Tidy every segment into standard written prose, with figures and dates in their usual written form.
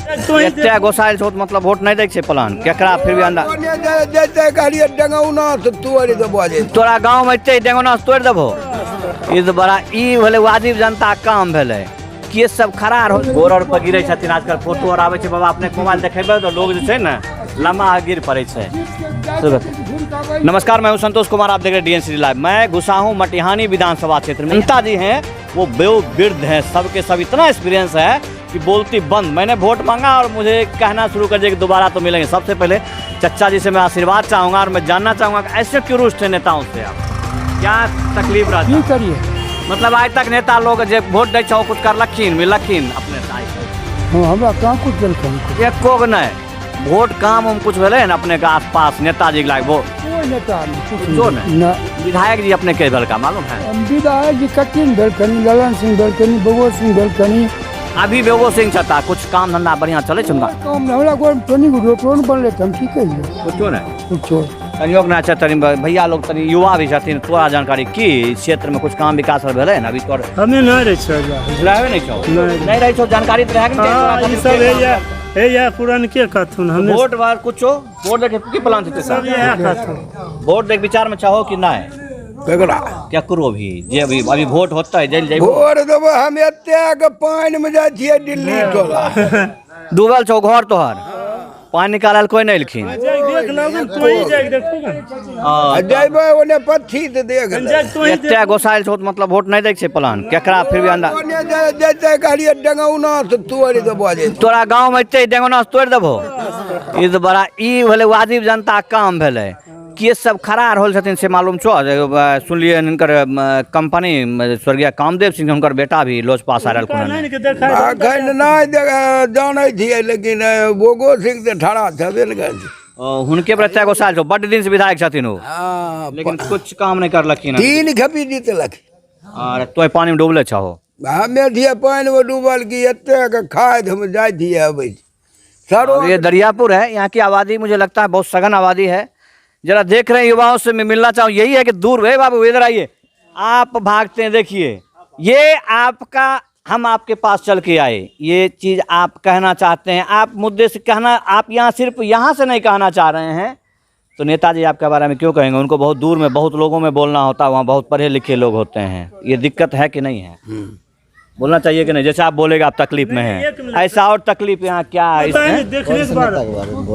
एते गोसाइल छो मतलब वोट नहीं दै छै प्लान केकरा फिर भी अंदर जैसे कहलिए डेंगौना तो तुअरे देबो जे तोरा गांव में एते डेंगोना से तोड़ देबो ई तो बड़ा ई भेले वाजिब जनता काम भेले केस सब खरार हो गोर और पर गिरै छथिन आजकल फोटो और आबै छै बाबा अपने मोबाइल देखेबै तो लोग जे छै ना लम्बा गिर पड़े छै। नमस्कार, मैं हूं संतोष कुमार, आप देख रहे हैं डीएन सिटी लाइव। मैं घुसा हूं मटिहानी विधानसभा क्षेत्र में। जनता जी हैं वो वृद्ध हैं, सबके सब इतना एक्सपीरियंस है कि बोलती बंद। मैंने वोट मांगा और मुझे कहना शुरू कर दिया कि दोबारा तो मिलेंगे। सबसे पहले चच्चा जी से मैं आशीर्वाद चाहूँगा और मैं जानना चाहूँगा कि ऐसे क्यों रुष्ट है नेताओं से, आप क्या तकलीफ रहती करिए? मतलब आज तक नेता लोग जो वोट दे छो कुछ करलखिन मिलखिन अपने हमरा कहाँ कुछ देलखिन एको नहीं वोट काम हम कुछ भेले न अपने के आसपास नेताजी के लायक वोट कोई नेता जो नहीं विधायक जी अपने के का मालूम है? विधायक जी कठिन भेलखनी, ललन सिंह भेलखनी, बबुआ सिंह भेलखनी। अभी बेबो सिंह छता कुछ काम धंधा बढ़िया चले छै उनका काम हमरा को टोनी को रोड बनले हम की कहिए कुछो नहीं कुछो संयोग ना तनी भैया लोग तनी युवा भी छथिन, तोरा जानकारी की क्षेत्र में कुछ काम विकास भेले न अभी तोर हमें नहीं रहे छ नहीं छौ नहीं रहे छौ जानकारी तो रहे कि ई सब है या पुरान के कथुन हम वोट बार कुछो वोट देखे की प्लान थे सब यह कथुन वोट देख विचार में चाहो कि नहीं केकरा क्या करो भी जे अभी वोट होता है जेल जेबो भोर देबो हम एते के पानी में जाय छियै दिल्ली टोला डूबल छौ घर तोहर पानी निकालल कोई नहीं लिखिन देख लगन कोई जाके देखो जइबै ओने पथी त देख एते गोसाइल छौ मतलब वोट नहीं दै छै प्लान केकरा फिर भी अंदर ओने जैसे कहलिए डेंगौना तो तुअरे देबो जे तोरा गांव में एते डेंगोना से तोड़ देबो ई तो बड़ा ई भेले वाजिब जनता काम भेले केस सब खरार होल छथिन से मालूम छो? सुनलिए इनकर कंपनी स्वर्गीय कामदेव सिंह हुनकर बेटा भी लोच पास आ रहल अखन नहीं जानै छियै लेकिन बोगो सिंह से ठड़ा छबे न कर हुनके प्रत्या गोसाइल छौ बड़ दिन से विधायक छथिन वो लेकिन कुछ काम नहीं करलखिन। तीन खपी जीतलक और तोय पानी में डूबले छहो हमे छियै पानी में डूबल की एते के खाद हम जाय छियै अबै सरो ये दरियापुर है, यहाँ की आबादी मुझे लगता है बहुत सघन आबादी है। जरा देख रहे हैं युवाओं से मैं मिलना चाहूँ, यही है कि दूर है बाबू इधर आइए, आप भागते हैं देखिए ये आपका हम आपके पास चल के आए, ये चीज़ आप कहना चाहते हैं, आप मुद्दे से कहना आप यहाँ सिर्फ यहाँ से नहीं कहना चाह रहे हैं तो नेताजी आपके बारे में क्यों कहेंगे? उनको बहुत दूर में बहुत लोगों में बोलना होता है, वहाँ बहुत पढ़े लिखे लोग होते हैं, ये दिक्कत है कि नहीं है? बोलना चाहिए कि नहीं? जैसे आप बोलेगा आप तकलीफ में हैं, ऐसा और तकलीफ यहाँ क्या है?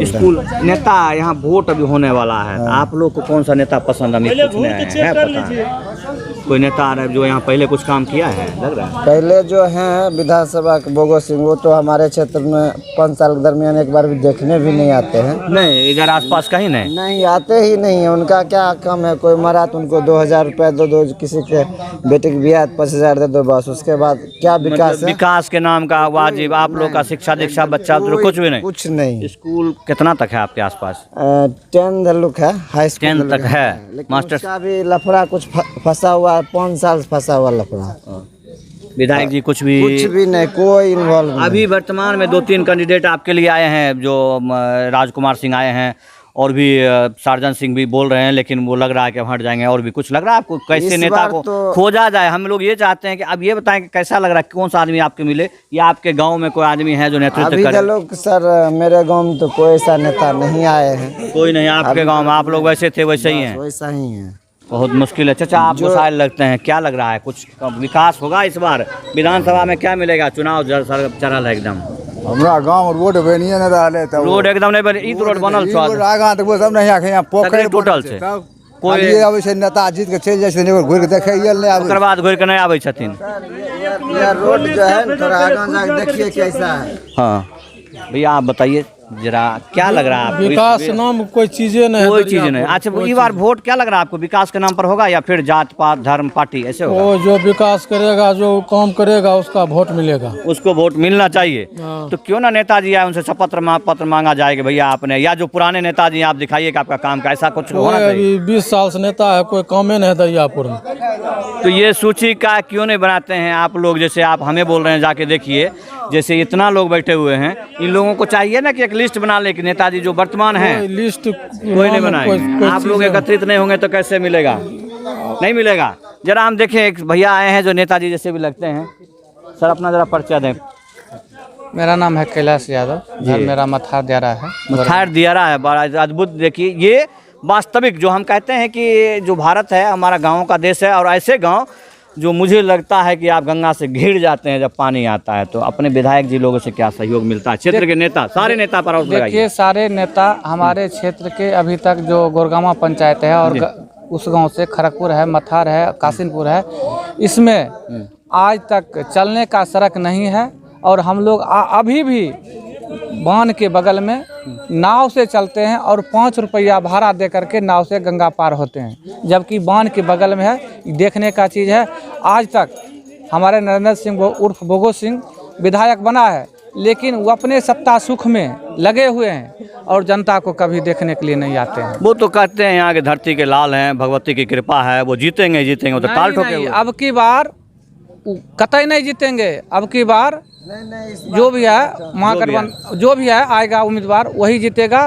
स्कूल नेता यहाँ वोट अभी होने वाला है, आप लोग को कौन सा नेता पसंद है पता? कोई नेता आ रहा है जो यहाँ पहले कुछ काम किया है लग रहा है? पहले जो है विधानसभा के बोगो सिंह वो तो हमारे क्षेत्र में 5 साल के दरमियान एक बार भी देखने भी नहीं आते हैं। नहीं इधर आसपास कहीं नहीं आते ही नहीं है। उनका क्या काम है, कोई मरा तो उनको 2000 रुपये दो, किसी के बेटे की ब्याह 5000 दे दो, बस। उसके बाद क्या विकास है? विकास के नाम का वाजिब आप लोग का शिक्षा दीक्षा बच्चा तो कुछ भी नहीं? कुछ नहीं। स्कूल कितना तक है आपके आसपास? 10 तक है, हाई स्कूल 10 तक है। मास्टर का भी लफड़ा कुछ फंसा हुआ है, 5 साल फंसा हुआ लफड़ा। विधायक जी कुछ भी नहीं, कोई इन्वॉल्व। अभी वर्तमान में 2-3 कैंडिडेट आपके लिए आए हैं, जो राजकुमार सिंह आए हैं और भी सार्जन सिंह भी बोल रहे हैं, लेकिन वो लग रहा है कि हट जाएंगे। और भी कुछ लग रहा है आपको कैसे नेता को खोजा जाए? हम लोग ये चाहते हैं कि अब ये बताएं कि कैसा लग रहा है, कौन सा आदमी आपके मिले या आपके गांव में कोई आदमी है जो नेतृत्व करे? लोग सर मेरे गांव में तो कोई ऐसा नेता नहीं आए हैं। कोई नहीं आपके गाँव में? आप लोग वैसे थे वैसे ही हैं? वैसा ही है। बहुत मुश्किल है। चाचा आप गोसाइल लगते हैं, क्या लग रहा है कुछ विकास होगा इस बार विधानसभा में? क्या मिलेगा? चुनाव चरल है एकदम। हमरा गांव रोड बनिए न रहले त रोड एकदम नहीं बने। ई तो रोड बनल छ आगा तक वो सब नहीं आखे, यहाँ पोखर टोटल छै। कोई आबै छै नेता जीत के चल जाय छै, घुर के देखैयल नहीं आबै, ओकर बाद घुर के नहीं आबै छथिन। यह रोड जो है थोड़ा आगा जाके देखिए कैसा है। हाँ भैया आप बताइए जरा क्या लग रहा है? विकास नाम कोई चीजें नहीं, कोई चीज नहीं। अच्छा इस बार वोट क्या लग रहा है आपको, विकास के नाम पर होगा या फिर जात पात धर्म पार्टी ऐसे होगा? वो जो विकास करेगा, जो काम करेगा उसका वोट मिलेगा, उसको वोट मिलना चाहिए। तो क्यों ना नेताजी आए उनसे शपथ पत्र मांगा जाए कि भैया आपने, या जो पुराने नेताजी आप दिखाइए कि आपका काम कैसा कुछ होना चाहिए। अभी 20 साल से नेता है, कोई काम ही नहीं दरियापुर में। तो ये सूची का क्यों नहीं बनाते हैं आप लोग? जैसे आप हमें बोल रहे हैं जाके देखिए, जैसे इतना लोग बैठे हुए हैं, इन लोगों को चाहिए ना कि एक लिस्ट बना ले कि नेताजी जो वर्तमान है लिस्ट कोई नहीं बनाए। आप लोग एकत्रित नहीं होंगे तो कैसे मिलेगा? नहीं मिलेगा। जरा हम देखें, एक भैया आए हैं जो नेताजी जैसे भी लगते हैं। सर अपना जरा परिचय दें। मेरा नाम है कैलाश यादव, घर मेरा मथार दियारा है। मथार दियारा है, बड़ा अद्भुत। देखिए ये वास्तविक जो हम कहते हैं कि जो भारत है हमारा गाँव का देश है, और ऐसे गाँव जो मुझे लगता है कि आप गंगा से घिर जाते हैं जब पानी आता है। तो अपने विधायक जी लोगों से क्या सहयोग मिलता है? क्षेत्र के नेता, सारे नेता पर आरोप लगाइए। देखिए सारे नेता हमारे क्षेत्र के अभी तक जो गोरगामा पंचायत है और उस गांव से खड़गपुर है, मथार है, कासिनपुर है, इसमें आज तक चलने का सड़क नहीं है। और हम लोग अभी भी बांध के बगल में नाव से चलते हैं और 5 रुपया भाड़ा दे करके नाव से गंगा पार होते हैं, जबकि बांध के बगल में है। देखने का चीज़ है, आज तक हमारे नरेंद्र सिंह उर्फ बोगो सिंह विधायक बना है, लेकिन वो अपने सत्ता सुख में लगे हुए हैं और जनता को कभी देखने के लिए नहीं आते हैं। वो तो कहते हैं यहाँ के धरती के लाल हैं, भगवती की कृपा है, वो जीतेंगे जीतेंगे, वो तो टाल ठोके हुए। अब की बार कतई नहीं जीतेंगे। अब की बार जो भी है महागठबंधन जो भी है आएगा उम्मीदवार वही जीतेगा।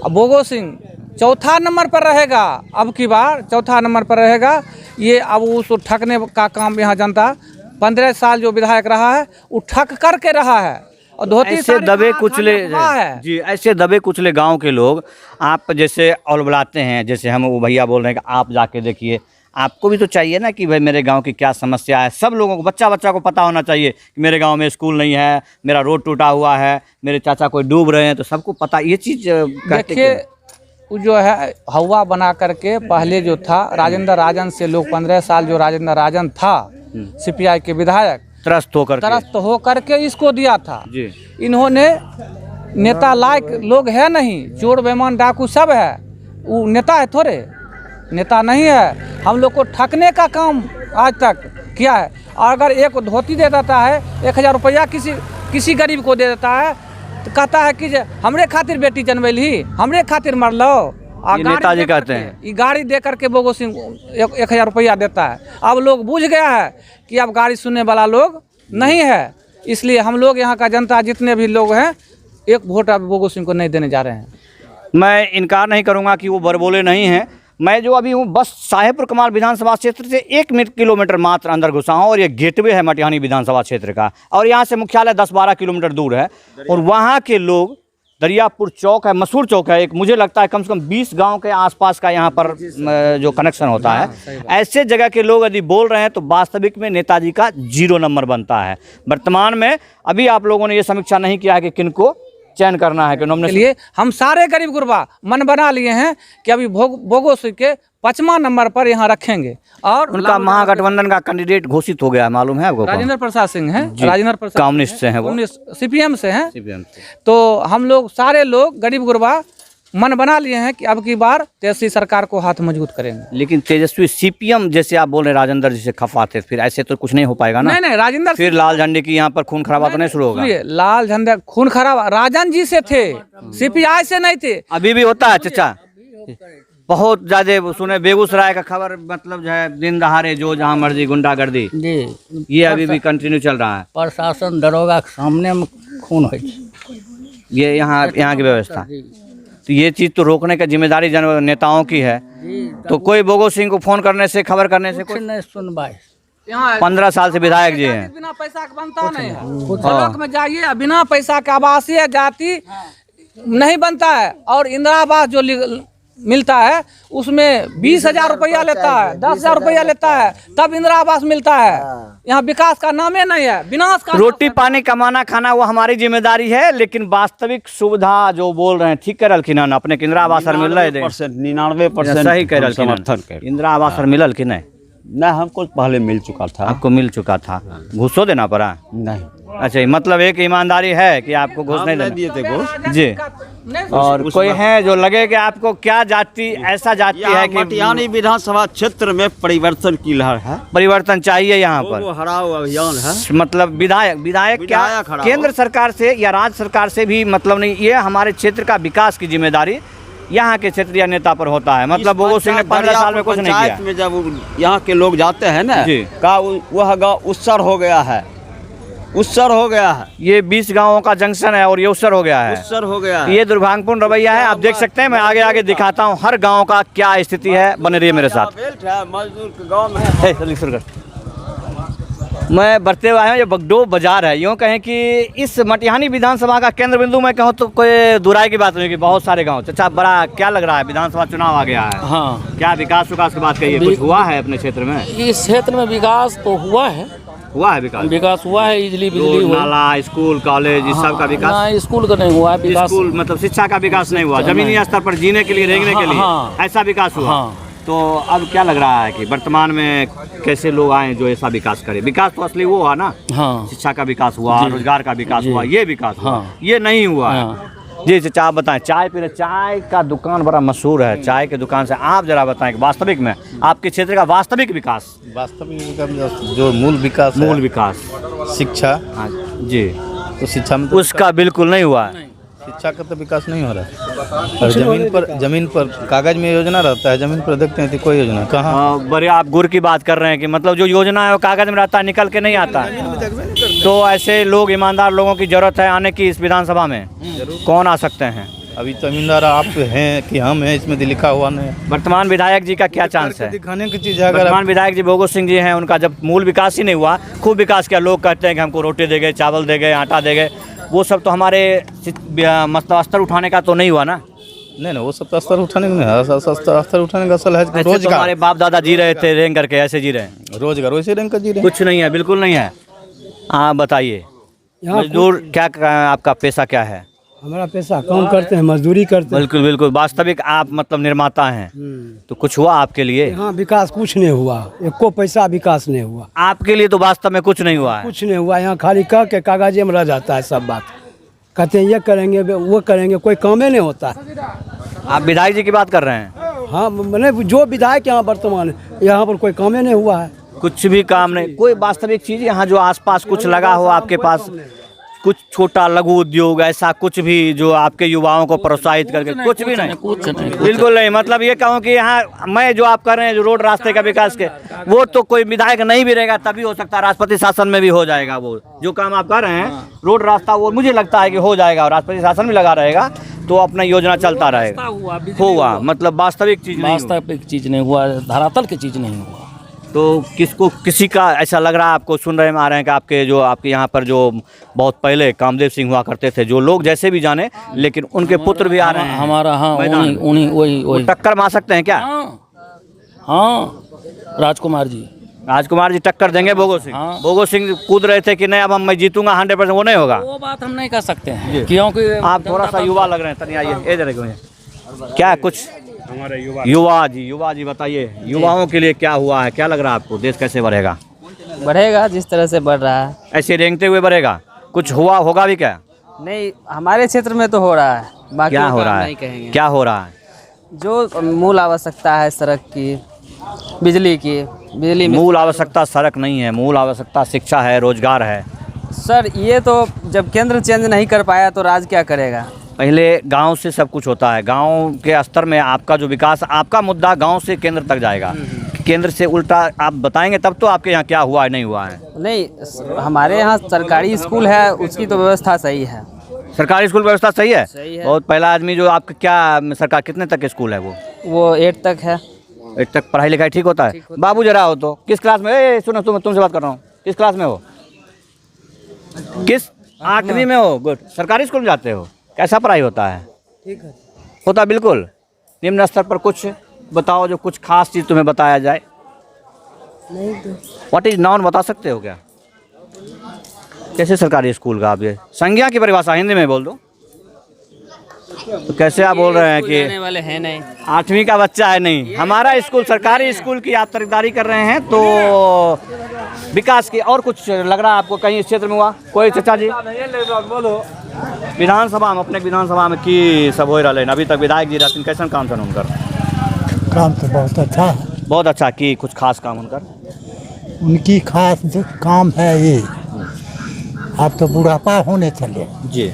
बोगो सिंह चौथा नंबर पर रहेगा, अब की बार चौथा नंबर पर रहेगा। ये अब उसको ठगने का काम यहाँ जनता 15 साल जो विधायक रहा है वो ठग करके रहा है। और धोती ऐसे दबे कुचले जी, ऐसे दबे कुचले गांव के लोग आप जैसे औलबलाते हैं, जैसे हम वो भैया बोल रहे हैं कि आप जाके देखिए। आपको भी तो चाहिए ना कि भाई मेरे गांव की क्या समस्या है। सब लोगों को, बच्चा बच्चा को पता होना चाहिए कि मेरे गांव में स्कूल नहीं है, मेरा रोड टूटा हुआ है, मेरे चाचा कोई डूब रहे हैं, तो सबको पता ये चीज़। देखिए जो है हवा बना करके पहले जो था राजेंद्र राजन से लोग 15 साल जो राजेंद्र राजन था CPI के विधायक त्रस्त होकर के इसको दिया था जी। इन्होंने नेता लायक लोग है नहीं, चोर बेईमान डाकू सब है, वो नेता है थोड़े, नेता नहीं है। हम लोग को ठगने का काम आज तक किया है। और अगर एक धोती दे देता है 1000 रुपया किसी गरीब को दे देता है तो कहता है कि हमरे खातिर बेटी जन्मैली, हमरे खातिर मरलो। नेताजी कहते हैं ये गाड़ी दे करके बोगो सिंह 1000 रुपया देता है। अब लोग बुझ गया है कि अब गाड़ी सुनने वाला लोग नहीं है, इसलिए हम लोग यहाँ का जनता जितने भी लोग हैं एक वोट अब बोगो सिंह को नहीं देने जा रहे हैं। मैं इनकार नहीं करूँगा कि वो बरबोले नहीं हैं। मैं जो अभी हूँ बस साहेबपुर कमाल विधानसभा क्षेत्र से 1 किलोमीटर मात्र अंदर घुसा हूँ, और ये गेटवे है मटिहानी विधानसभा क्षेत्र का, और यहाँ से मुख्यालय 10-12 किलोमीटर दूर है। और वहाँ के लोग, दरियापुर चौक है, मशहूर चौक है एक, मुझे लगता है कम से कम 20 गांव के आसपास का यहाँ पर जो कनेक्शन होता है। ऐसे जगह के लोग यदि बोल रहे हैं तो वास्तविक में नेताजी का 0 नंबर बनता है। वर्तमान में अभी आप लोगों ने ये समीक्षा नहीं किया है कि किनको चयन करना है, कि लिए हम सारे गरीब गुरबा मन बना लिए हैं कि अभी बोगो सिंह के 5वां नंबर पर यहाँ रखेंगे। और उनका महागठबंधन का कैंडिडेट घोषित हो गया है, मालूम है आपको? राजेंद्र प्रसाद सिंह हैं। राजेंद्र प्रसाद कम्युनिस्ट से हैं, वो CPM से हैं। तो हम लोग सारे लोग गरीब गुरबा मन बना लिए हैं कि अब की बार तेजस्वी सरकार को हाथ मजबूत करेंगे। लेकिन तेजस्वी CPM जैसे आप बोल रहे हैं राजेंद्र जी से खफा थे, फिर ऐसे तो कुछ नहीं हो पाएगा ना। नहीं राजेंद्र फिर लाल झंडे की यहाँ पर खून खराबा तो नहीं शुरू होगा? लाल झंडे खून खराबा राजन जी से थे, CPI से नहीं थे। अभी भी होता है चाचा, बहुत ज्यादा सुने बेगूसराय का खबर, मतलब जो है दिन दहाड़े जो जहाँ मर्जी गुंडागर्दी जी, ये अभी भी कंटिन्यू चल रहा है। प्रशासन दरोगा के सामने में खून हो, ये यहाँ की व्यवस्था। तो ये चीज़ तो रोकने का जिम्मेदारी नेताओं की है। तो कोई बोगो सिंह को फोन करने से, खबर करने से कुछ नहीं सुनवाई। 15 साल से विधायक जी हैं। बिना पैसा के बनता नहीं है। ब्लॉक में जाइए, बिना पैसा के आवासीय जाति नहीं बनता है। और इंदिरा आवास जो मिलता है उसमें 20,000 रुपया लेता है, 10,000 रुपया लेता है, तब इंदिरा आवास मिलता है। यहाँ विकास का नाम ही नहीं है, विनाश का। रोटी पानी कमाना खाना वो हमारी जिम्मेदारी है, लेकिन वास्तविक सुविधा जो बोल रहे हैं ठीक कर रखी ना, अपने इंदिरा आवास मिल रहे थे 99% सही कह रहे समर्थन कर। इंदिरा आवास मिलल कि नहीं? नहीं, हमको पहले मिल चुका था। आपको मिल चुका था, घूसो देना पड़ा? नहीं। अच्छा, मतलब एक ईमानदारी है कि आपको घूस नहीं दिए थे घूस जी। और कोई है जो लगे कि आपको क्या जाति, ऐसा जाति है कि मटिहानी विधानसभा क्षेत्र में परिवर्तन की लहर है, परिवर्तन चाहिए यहाँ पर, वो हराओ अभियान है। मतलब विधायक क्या केंद्र सरकार से या राज्य सरकार से भी मतलब नहीं, ये हमारे क्षेत्र का विकास की जिम्मेदारी यहाँ के क्षेत्रीय नेता पर होता है। मतलब बोगो सिंह ने 15 साल में कुछ नहीं किया। में जब यहाँ के लोग जाते हैं ना का वह गाँव उत्सर हो गया है, उत्सर हो गया है। ये 20 गांवों का जंक्शन है और ये उत्सर हो गया है, उत्सर हो गया है। ये दुर्भाग्यपूर्ण रवैया है। आप देख सकते हैं, मैं आगे आगे दिखाता हूँ हर गांव का क्या स्थिति है। बने रहिए मेरे साथ। मजदूर के गाँव में मैं बढ़ते हुए आया हूँ, ये बगडोह बाजार है। यूँ कहें कि इस मटिहानी विधानसभा का केंद्र बिंदु मैं कहूँ तो कोई दुराई की बात नहीं, कि बहुत सारे गांव। अच्छा, बड़ा क्या लग रहा है, विधानसभा चुनाव आ गया है। हाँ, क्या विकास की बात कहिए, कुछ हुआ है अपने क्षेत्र में? इस क्षेत्र में विकास तो हुआ है विकास हुआ है, बिजली रोड, नाला, स्कूल, कॉलेज, इस सब का विकास? ना, स्कूल का नहीं हुआ है विकास। स्कूल मतलब शिक्षा का विकास नहीं हुआ, जमीनी स्तर पर जीने के लिए, रहने के लिए हाँ। ऐसा विकास हुआ। हाँ। तो अब क्या लग रहा है कि वर्तमान में कैसे लोग आए जो ऐसा विकास करे? विकास तो असली वो हुआ ना, हाँ, शिक्षा का विकास हुआ, रोजगार का विकास हुआ, ये विकास हुआ, हाँ। ये नहीं हुआ है। हाँ। जी चाचा, आप बताएं, चाय पी रहे, चाय का दुकान बड़ा मशहूर है, चाय के दुकान से आप जरा बताएं कि वास्तविक में आपके क्षेत्र का वास्तविक विकास, जो मूल विकास शिक्षा, हाँ जी, तो शिक्षा में उसका बिल्कुल नहीं हुआ है। शिक्षा का तो विकास नहीं हो रहा है। और जमीन पर कागज में योजना रहता है, जमीन पर देखते हैं तो कोई योजना कहाँ। बड़े आप गुर की बात कर रहे हैं कि मतलब जो योजना है वो कागज में रहता है, निकल के नहीं आता। तो ऐसे लोग, ईमानदार लोगों की जरूरत है आने की इस विधानसभा में। कौन आ सकते हैं? अभी तो ईमानदार आप हैं कि हम हैं, इसमें लिखा हुआ नहीं। वर्तमान विधायक जी का क्या चांस है? दिखाने की चीज़ है। वर्तमान विधायक जी भोगो सिंह जी हैं, उनका जब मूल विकास ही नहीं हुआ, खूब विकास किया। लोग कहते हैं कि हमको रोटी दे गए, चावल दे गए, आटा दे गए, वो सब तो हमारे मतलब स्तर उठाने का तो नहीं हुआ ना। नहीं, वो सब तो स्तर उठाने का नहीं, स्तर उठाने का असल है रोजगार। हमारे बाप दादा जी रहे थे रेंग करके, ऐसे जी रहे हैं, रोजगार वैसे रेंग कर जी रहे हैं। कुछ नहीं है, बिल्कुल नहीं है। आप बताइए, मजदूर क्या आपका पेशा क्या है? हमारा पैसा काम करते हैं, मजदूरी करते हैं। बिल्कुल बिल्कुल, वास्तविक आप मतलब निर्माता हैं, तो कुछ हुआ आपके लिए? यहाँ विकास कुछ नहीं हुआ, एको पैसा विकास नहीं हुआ। आपके लिए तो वास्तव में कुछ नहीं हुआ है। कुछ नहीं हुआ, यहाँ खाली कह के कागजे में रह जाता है सब बात। कहते हैं ये करेंगे वो करेंगे, कोई काम ही नहीं होता। आप विधायक जी की बात कर रहे हैं? हाँ, मैंने जो विधायक यहाँ वर्तमान यहाँ पर कोई काम ही नहीं हुआ है। कुछ भी काम नहीं, कोई वास्तविक चीज यहाँ जो आसपास कुछ लगा हो आपके पास, कुछ छोटा लघु उद्योग ऐसा कुछ भी जो आपके युवाओं को प्रोत्साहित करके? कुछ भी नहीं, बिल्कुल नहीं। मतलब ये कहूँ कि यहाँ मैं जो आप कर रहे हैं जो रोड रास्ते का विकास के, वो तो कोई विधायक नहीं भी रहेगा तभी हो सकता है, राष्ट्रपति शासन में भी हो जाएगा। वो जो काम आप कर रहे हैं रोड रास्ता, वो मुझे लगता है कि हो जाएगा, और राष्ट्रपति शासन भी लगा रहेगा तो अपना योजना चलता रहेगा। हुआ मतलब वास्तविक चीज नहीं हुआ, धरातल की चीज नहीं हुआ। तो किसको, किसी का ऐसा लग रहा है आपको, सुन रहे में आ रहे हैं कि आपके यहाँ पर जो बहुत पहले कामदेव सिंह हुआ करते थे, जो लोग जैसे भी जाने, लेकिन उनके पुत्र भी आ रहे हैं हमारा। हाँ, उन्हीं वही टक्कर मार सकते हैं क्या? हाँ, राजकुमार जी टक्कर देंगे भोगो सिंह? हाँ। भोगो सिंह कूद रहे थे कि नहीं अब मैं जीतूंगा 100%, वो नहीं होगा। वो बात हम नहीं कर सकते हैं, क्योंकि आप थोड़ा सा युवा लग रहे हैं, तनी आइए इधर क्या कुछ युवा जी बताइए, युवाओं के लिए क्या हुआ है, क्या लग रहा है आपको, देश कैसे बढ़ेगा जिस तरह से बढ़ रहा है, ऐसे रेंगते हुए बढ़ेगा? कुछ हुआ होगा भी क्या? नहीं, हमारे क्षेत्र में तो हो रहा है, बाकी क्या हो रहा है? नहीं कहेंगे। क्या हो रहा है? जो मूल आवश्यकता है सड़क की, बिजली में। मूल आवश्यकता सड़क नहीं है, मूल आवश्यकता शिक्षा है, रोजगार है। सर ये तो जब केंद्र चेंज नहीं कर पाया तो राज क्या करेगा? पहले गांव से सब कुछ होता है, गांव के स्तर में आपका जो विकास, आपका मुद्दा गांव से केंद्र तक जाएगा, केंद्र से उल्टा आप बताएंगे तब तो आपके यहाँ क्या हुआ है नहीं हुआ है। नहीं, हमारे यहाँ सरकारी स्कूल है, उसकी तो व्यवस्था सही है। सरकारी स्कूल व्यवस्था सही है? सही है। बहुत पहला आदमी जो आपका क्या सरकार कितने तक के स्कूल है वो 8 तक है। 8 तक पढ़ाई लिखाई ठीक होता है? बाबू जरा हो तो किस क्लास में? सुनो तुमसे बात कर रहा हूँ, किस क्लास में हो? किस 8वीं में हो? गुड। सरकारी स्कूल में जाते हो? कैसा पढ़ाई होता है? ठीक है, होता बिल्कुल निम्न स्तर पर। कुछ बताओ जो कुछ खास चीज़ तुम्हें बताया जाए। नहीं तो व्हाट इज नाउन बता सकते हो क्या? कैसे सरकारी स्कूल का आप ये संज्ञा की परिभाषा हिंदी में बोल दो तो कैसे आप बोल रहे हैं कि जाने वाले हैं नहीं, 8वीं का बच्चा है? नहीं, हमारा स्कूल सरकारी स्कूल की आप तरफदारी कर रहे हैं तो विकास की। और कुछ लग रहा है आपको कहीं इस क्षेत्र में हुआ कोई? चाचा जी बोलो, विधानसभा में, अपने विधानसभा में की सब हो रहा है अभी तक, विधायक जी रहते कैसन काम था उनकर? काम तो बहुत अच्छा है, बहुत अच्छा की। कुछ खास काम उनकर? उनकी खास जो काम है ये, अब तो बुढ़ापा होने चले जी,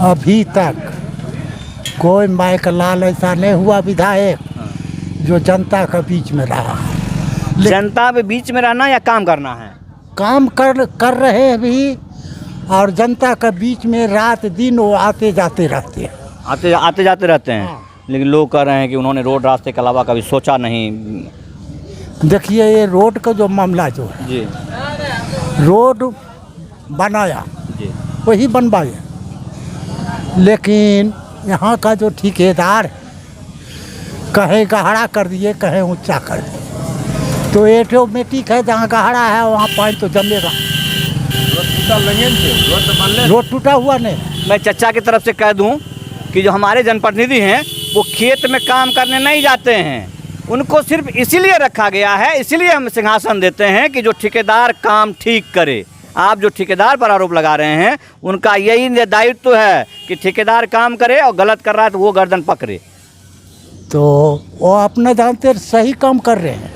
अभी तक कोई माइक लाल ऐसा नहीं हुआ विधायक जो जनता के बीच में रहा। जनता के बीच में रहना या काम करना है? काम कर रहे हैं भी, और जनता के बीच में रात दिन वो आते जाते रहते हैं, आते जाते रहते हैं। लेकिन लोग कह रहे हैं कि उन्होंने रोड रास्ते के अलावा कभी सोचा नहीं। देखिए ये रोड का जो मामला जो है जी, रोड बनाया, वही बनवाए, लेकिन यहाँ का जो ठेकेदार कहीं गहरा कर दिए, कहीं ऊंचा कर दिए, तो ऑटोमेटिक है, जहाँ गहरा है वहाँ पानी तो जमेगा। रोड टूटा हुआ नहीं। मैं चचा की तरफ से कह दूं कि जो हमारे जनप्रतिनिधि हैं वो खेत में काम करने नहीं जाते हैं, उनको सिर्फ इसीलिए रखा गया है, इसीलिए हम सिंहासन देते हैं कि जो ठेकेदार काम ठीक करे। आप जो ठेकेदार पर आरोप लगा रहे हैं उनका यही दायित्व है कि ठेकेदार काम करे और गलत कर रहा है तो वो गर्दन पकड़े। तो वो अपने जानते सही काम कर रहे हैं,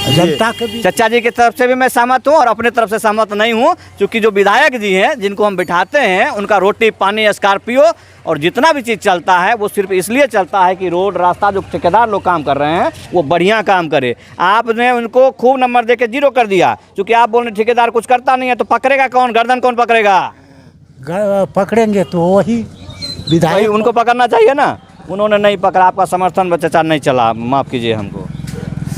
जनता के भी। चचा जी की तरफ से भी मैं सहमत हूँ और अपने तरफ से सहमत नहीं हूँ, क्योंकि जो विधायक जी हैं जिनको हम बिठाते हैं उनका रोटी पानी स्कॉर्पियो और जितना भी चीज़ चलता है वो सिर्फ इसलिए चलता है कि रोड रास्ता जो ठेकेदार लोग काम कर रहे हैं वो बढ़िया काम करे। आपने उनको खूब नंबर दे के 0 कर दिया, क्योंकि आप बोल रहे ठेकेदार कुछ करता नहीं है, तो पकड़ेगा कौन? गर्दन कौन पकड़ेगा? पकड़ेंगे तो वही विधायक, उनको पकड़ना चाहिए ना, उन्होंने नहीं पकड़ा। आपका समर्थन चचा नहीं चला, माफ़ कीजिए हमको।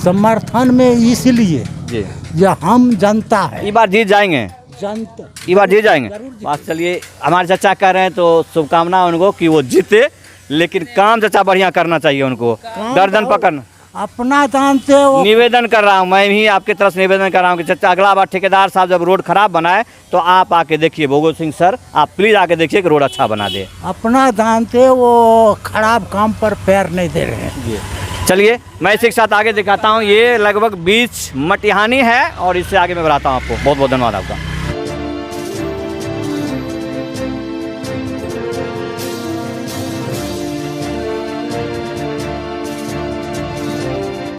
समर्थन में इसलिए जी जो हम जनता है, ये बार जीत जाएंगे, जनता ये बार जीत जाएंगे। बात चलिए, हमारे चचा कह रहे हैं तो शुभकामना उनको कि वो जीते, लेकिन काम चचा बढ़िया करना चाहिए उनको, गर्दन पकड़ना। अपना जानते हो। निवेदन कर रहा हूँ, मैं भी आपकी तरफ से निवेदन कर रहा हूँ कि चचा अगला बार ठेकेदार साहब जब रोड खराब बनाए तो आप आके देखिए, भोगो सिंह सर आप प्लीज़ आके देखिए कि रोड अच्छा बना दे। अपना जानते वो खराब काम पर पैर नहीं दे रहे हैं। चलिए मैं इसी के साथ आगे दिखाता हूँ। ये लगभग 20 मटिहानी है और इससे आगे मैं बढ़ाता हूँ आपको। बहुत बहुत धन्यवाद आपका।